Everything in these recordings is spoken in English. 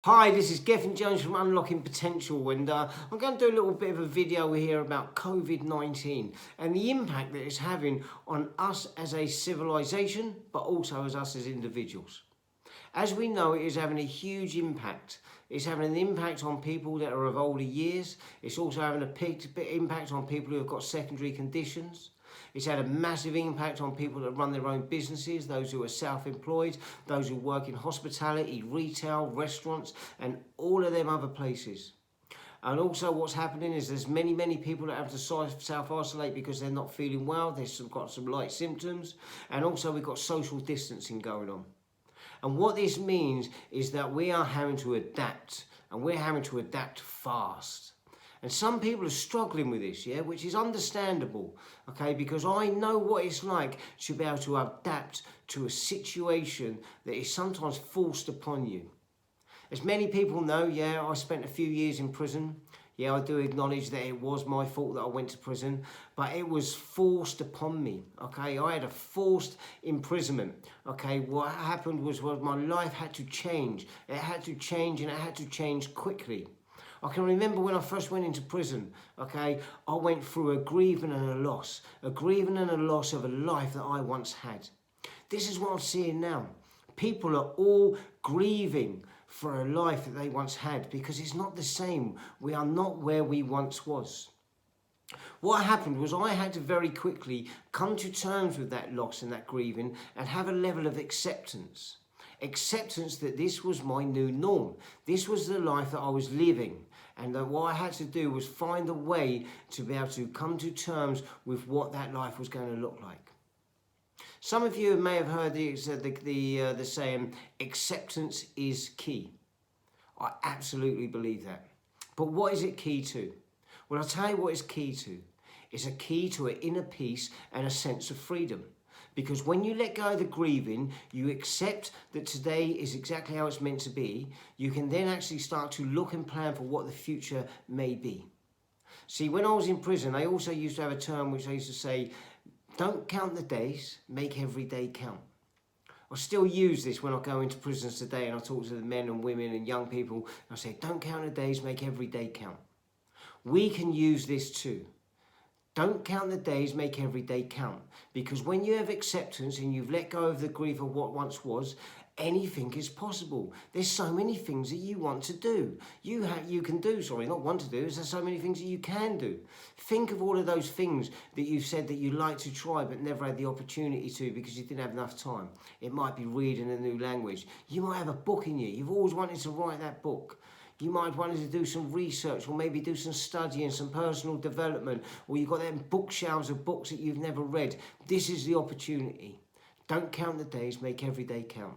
Hi, this is Gethin Jones from Unlocking Potential, and I'm going to do a little bit of a video here about COVID-19 and the impact that it's having on us as a civilization, but also as us as individuals. As we know, it is having a huge impact. It's having an impact on people that are of older years. It's also having a big impact on people who have got secondary conditions. It's had a massive impact on people that run their own businesses, those who are self-employed, those who work in hospitality, retail, restaurants, and all of them other places. And also what's happening is there's many people that have to self-isolate because they're not feeling well. Got some light symptoms. And also we've got social distancing going on. And what this means is that we are having to adapt, and we're having to adapt fast. And some people are struggling with this, yeah, which is understandable, okay, because I know what it's like to be able to adapt to a situation that is sometimes forced upon you. As many people know, yeah, I spent a few years in prison. Yeah, I do acknowledge that it was my fault that I went to prison, but it was forced upon me, okay? I had a forced imprisonment, okay? What happened was my life had to change. It had to change, and it had to change quickly. I can remember when I first went into prison, okay, I went through a grieving and a loss of a life that I once had. This is what I'm seeing now. People are all grieving for a life that they once had because it's not the same. We are not where we once was. What happened was I had to very quickly come to terms with that loss and that grieving and have a level of acceptance. Acceptance that this was my new norm. This was the life that I was living. And that what I had to do was find a way to be able to come to terms with what that life was going to look like. Some of you may have heard the saying, acceptance is key. I absolutely believe that. But what is it key to? Well, I'll tell you what it's key to. It's a key to an inner peace and a sense of freedom. Because when you let go of the grieving, you accept that today is exactly how it's meant to be, you can then actually start to look and plan for what the future may be. See, when I was in prison, I also used to have a term which I used to say, don't count the days, make every day count. I still use this when I go into prisons today and I talk to the men and women and young people. I say, don't count the days, make every day count. We can use this too. Don't count the days, make every day count. Because when you have acceptance and you've let go of the grief of what once was, anything is possible. There's so many things that you want to do. There's so many things that you can do. Think of all of those things that you've said that you like to try but never had the opportunity to because you didn't have enough time. It might be reading a new language. You might have a book in you. You've always wanted to write that book. You might want to do some research or maybe do some studying, some personal development, or you've got them bookshelves of books that you've never read. This is the opportunity. Don't count the days, make every day count.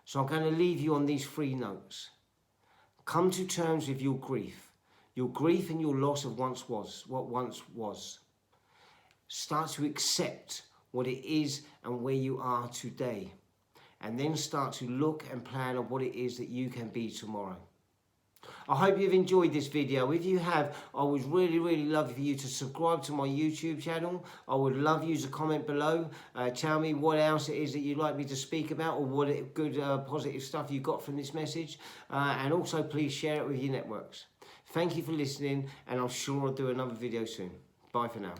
So I'm going to leave you on these 3 notes. Come to terms with your grief and your loss of what once was. Start to accept what it is and where you are today. And then start to look and plan on what it is that you can be tomorrow. I hope you've enjoyed this video. If you have, I would really love for you to subscribe to my YouTube channel. I would love you to comment below. Tell me what else it is that you'd like me to speak about, or what good positive stuff you got from this message. And also please share it with your networks. Thank you for listening, and I'm sure I'll do another video soon. Bye for now.